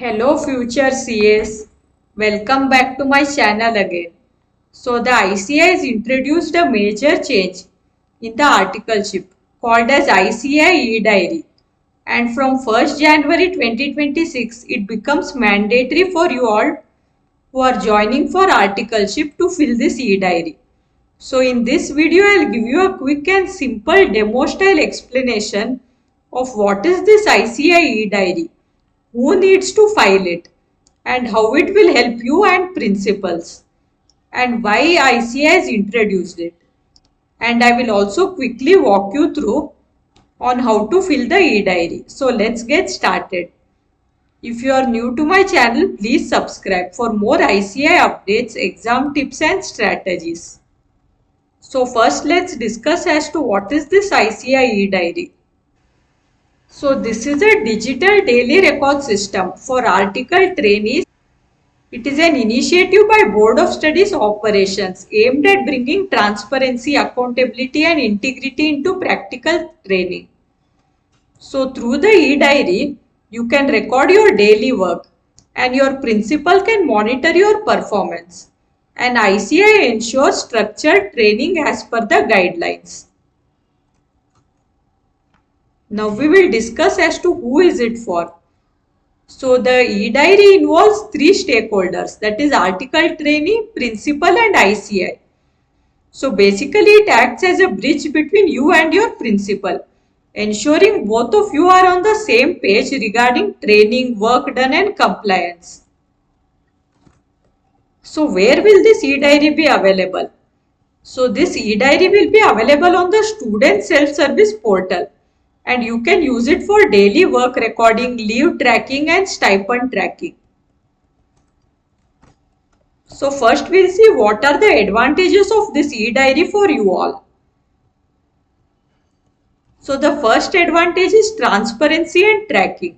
Hello future CS, welcome back to my channel again. So the ICI has introduced a major change in the articleship called as ICI e-diary, and from 1st January 2026 it becomes mandatory for you all who are joining for articleship to fill this e-diary. So in this video I'll give you a quick and simple demo style explanation of what is this ICI e-diary, who needs to file it, and how it will help you and principals, and why ICI has introduced it. And I will also quickly walk you through on how to fill the e-diary. So let's get started. If you are new to my channel, please subscribe for more ICI updates, exam tips and strategies. So first let's discuss as to what is this ICI e-diary. So this is a digital daily record system for article trainees. It is an initiative by Board of Studies Operations aimed at bringing transparency, accountability and integrity into practical training. So through the e-diary, you can record your daily work and your principal can monitor your performance. And ICI ensures structured training as per the guidelines. Now we will discuss as to who is it for. So the e-diary involves three stakeholders, that is article trainee, principal and ICI. So basically it acts as a bridge between you and your principal, ensuring both of you are on the same page regarding training, work done and compliance. So where will this e-diary be available? So this e-diary will be available on the student self-service portal, and you can use it for daily work recording, leave tracking and stipend tracking. So first we'll see what are the advantages of this e-diary for you all. So the first advantage is transparency and tracking.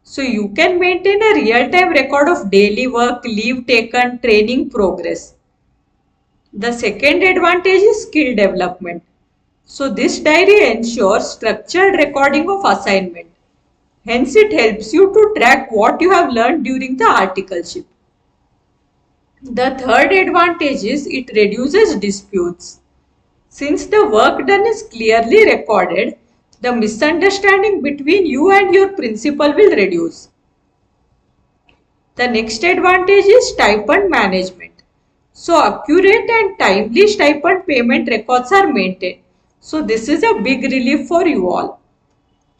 So you can maintain a real-time record of daily work, leave taken, training progress. The second advantage is skill development. So this diary ensures structured recording of assignment. Hence it helps you to track what you have learned during the articleship. The third advantage is it reduces disputes. Since the work done is clearly recorded, the misunderstanding between you and your principal will reduce. The next advantage is stipend management. So accurate and timely stipend payment records are maintained. So this is a big relief for you all.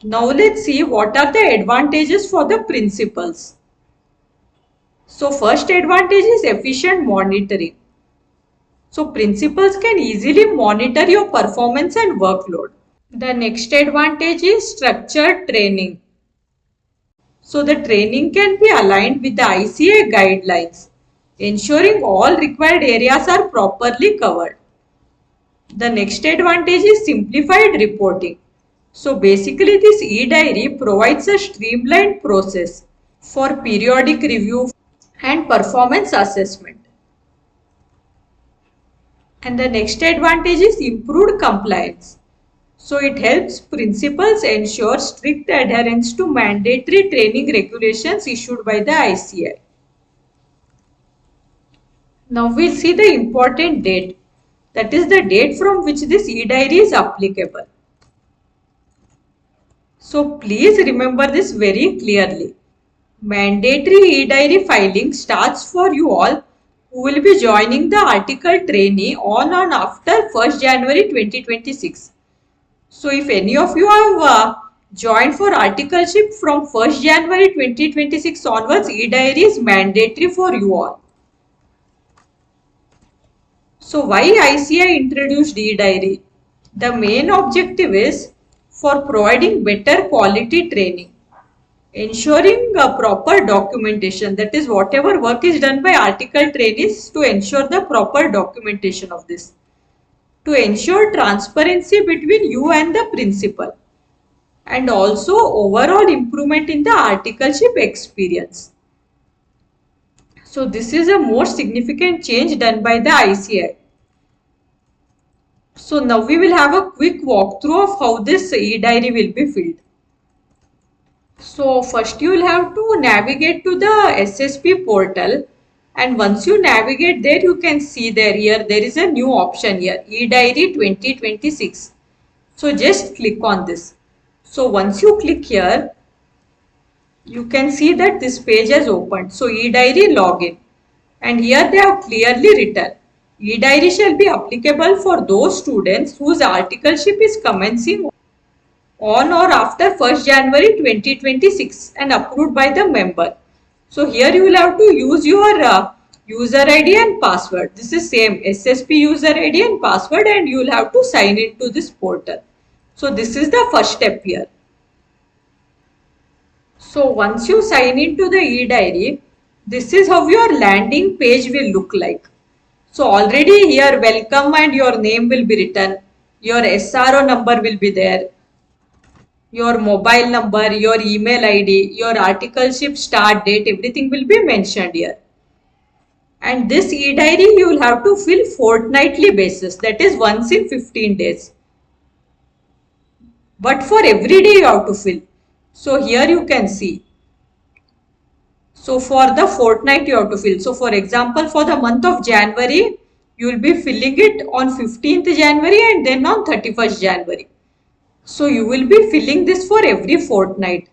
Now let's see what are the advantages for the principals. So first advantage is efficient monitoring. So principals can easily monitor your performance and workload. The next advantage is structured training. So the training can be aligned with the ICA guidelines, ensuring all required areas are properly covered. The next advantage is simplified reporting. So basically this e-diary provides a streamlined process for periodic review and performance assessment. And the next advantage is improved compliance. So it helps principals ensure strict adherence to mandatory training regulations issued by the ICI. Now we'll see the important date, that is the date from which this e-diary is applicable. So please remember this very clearly. Mandatory e-diary filing starts for you all who will be joining the article trainee on and after 1st January 2026. So if any of you have joined for articleship from 1st January 2026 onwards, e-diary is mandatory for you all. So why ICI introduced e-diary? The main objective is for providing better quality training, ensuring proper documentation, that is whatever work is done by article trainees, to ensure the proper documentation of this, to ensure transparency between you and the principal, and also overall improvement in the articleship experience. So this is a more significant change done by the ICI. So now we will have a quick walkthrough of how this e-diary will be filled. So first you will have to navigate to the SSP portal, and once you navigate there you can see there is a new option here, eDiary 2026. So just click on this. So once you click here, you can see that this page has opened. So eDiary login, and here they have clearly written eDiary shall be applicable for those students whose articleship is commencing on or after 1st January 2026 and approved by the member. So here you will have to use your user ID and password. This is same SSP user ID and password, and you will have to sign into this portal. So this is the first step here. So once you sign into the eDiary, this is how your landing page will look like. So already here welcome and your name will be written, your SRO number will be there, your mobile number, your email ID, your articleship start date, everything will be mentioned here. And this eDiary you will have to fill fortnightly basis, that is once in 15 days. But for every day you have to fill. So here you can see. So for the fortnight you have to fill. So for example, for the month of January, you will be filling it on 15th January and then on 31st January. So you will be filling this for every fortnight.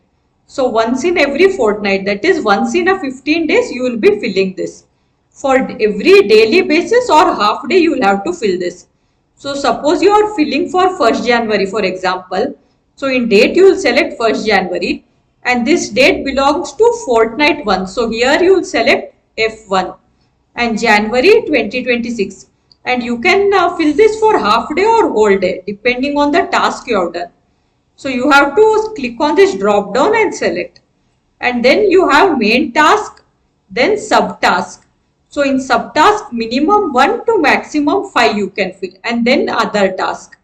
So once in every fortnight, that is once in a 15 days, you will be filling this. For every daily basis or half day, you will have to fill this. So suppose you are filling for 1st January, for example. So in date, you will select 1st January, and this date belongs to fortnight 1. So here you will select F1 and January 2026, and you can fill this for half day or whole day depending on the task you have done. So you have to click on this drop down and select, and then you have main task, then subtask. So in subtask, minimum 1 to maximum 5 you can fill, and then other task.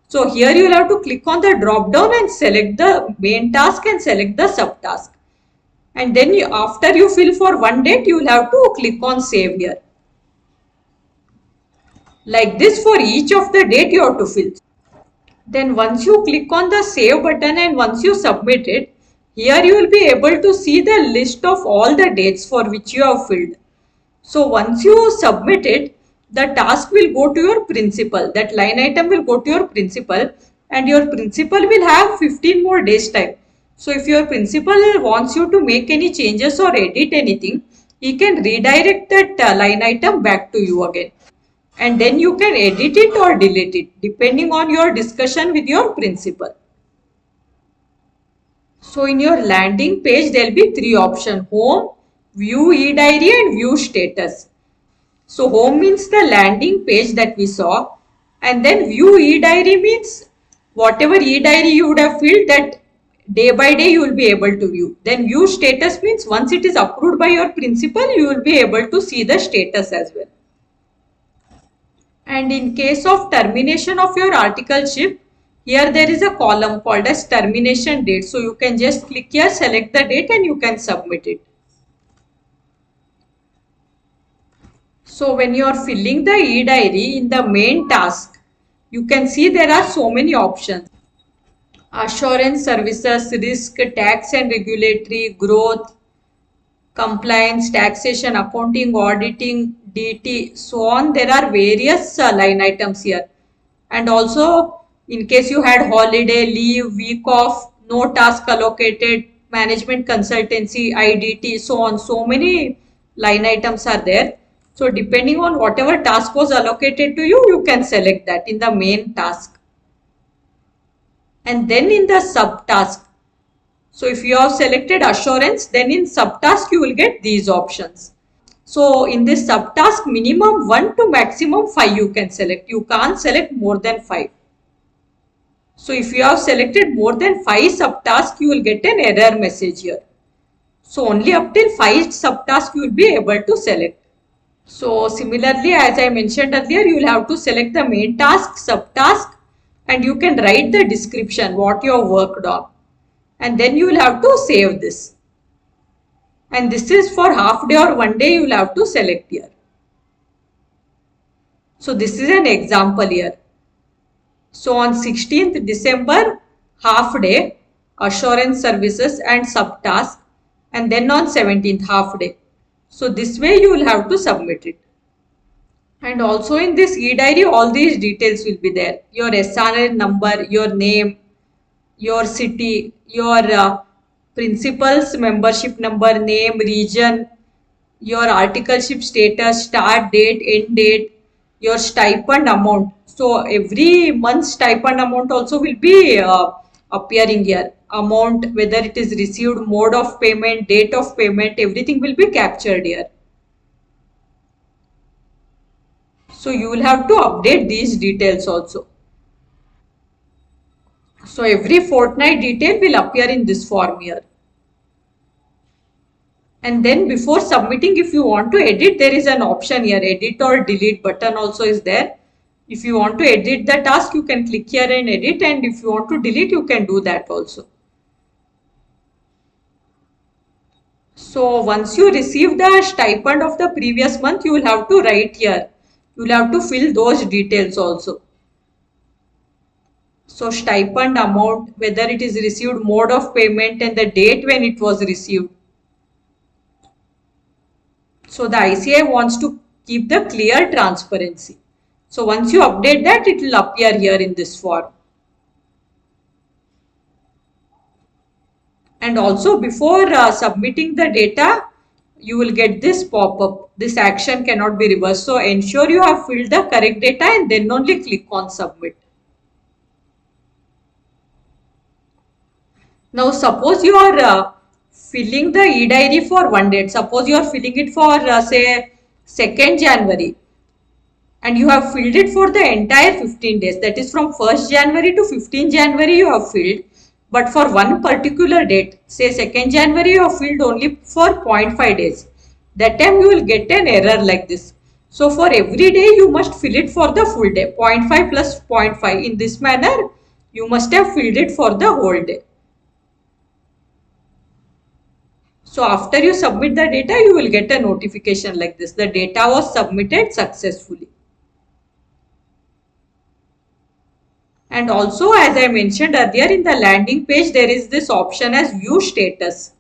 So here you will have to click on the drop down and select the main task and select the subtask. And then after you fill for one date, you will have to click on save here. Like this, for each of the date you have to fill. Then once you click on the save button and once you submit it, here you will be able to see the list of all the dates for which you have filled. So once you submit it, the task will go to your principal. That line item will go to your principal, and your principal will have 15 more days time. So if your principal wants you to make any changes or edit anything, he can redirect that line item back to you again. And then you can edit it or delete it depending on your discussion with your principal. So in your landing page, there will be three options: home, view eDiary and view status. So home means the landing page that we saw, and then view eDiary means whatever eDiary you would have filled, that day by day you will be able to view. Then view status means once it is approved by your principal, you will be able to see the status as well. And in case of termination of your articleship, here there is a column called as termination date. So you can just click here, select the date, and you can submit it. So when you are filling the eDiary in the main task, you can see there are so many options: assurance services, risk, tax and regulatory, growth, compliance, taxation, accounting, auditing, DT, so on. There are various line items here. And also, in case you had holiday, leave, week off, no task allocated, management consultancy, IDT, so on. So many line items are there. So depending on whatever task was allocated to you, you can select that in the main task. And then in the subtask, so if you have selected assurance, then in subtask you will get these options. So in this subtask, minimum 1 to maximum 5 you can select. You can't select more than 5. So if you have selected more than 5 subtasks, you will get an error message here. So only up till 5 subtasks you will be able to select. So similarly, as I mentioned earlier, you will have to select the main task, subtask, and you can write the description, what you have worked on. And then you will have to save this. And this is for half day or one day, you will have to select here. So this is an example here. So on 16th December, half day, assurance services and subtask, and then on 17th half day. So this way you will have to submit it. And also in this e-diary, all these details will be there. Your SRN number, your name, your city, your principal's membership number, name, region, your articleship status, start date, end date, your stipend amount. So every month stipend amount also will be appearing here. Amount, whether it is received, mode of payment, date of payment, everything will be captured here. So you will have to update these details also. So every fortnight detail will appear in this form here. And then before submitting, if you want to edit, there is an option here, edit or delete button also is there. If you want to edit the task, you can click here and edit, and if you want to delete, you can do that also. So once you receive the stipend of the previous month, you will have to write here. You will have to fill those details also. So stipend amount, whether it is received, mode of payment, and the date when it was received. So the ICAI wants to keep the clear transparency. So once you update that, it will appear here in this form. And also before submitting the data, you will get this pop-up. This action cannot be reversed. So ensure you have filled the correct data and then only click on submit. Now suppose you are filling the e-diary for one date. Suppose you are filling it for say 2nd January. And you have filled it for the entire 15 days. That is from 1st January to 15th January you have filled. But for one particular date, say 2nd January, you have filled only for 0.5 days. That time you will get an error like this. So for every day, you must fill it for the full day. 0.5 plus 0.5. In this manner, you must have filled it for the whole day. So after you submit the data, you will get a notification like this. The data was submitted successfully. And also, as I mentioned earlier, in the landing page, there is this option as view status.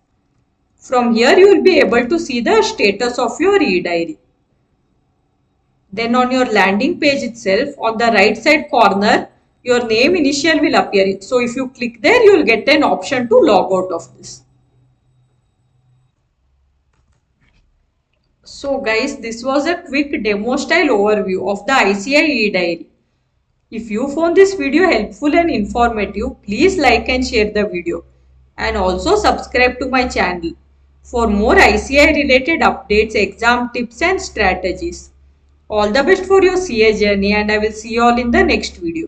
From here, you will be able to see the status of your e-diary. Then on your landing page itself, on the right side corner, your name initial will appear. So if you click there, you will get an option to log out of this. So guys, this was a quick demo style overview of the ICAI e-diary. If you found this video helpful and informative, please like and share the video. And also subscribe to my channel for more ICAI related updates, exam tips and strategies. All the best for your CA journey, and I will see you all in the next video.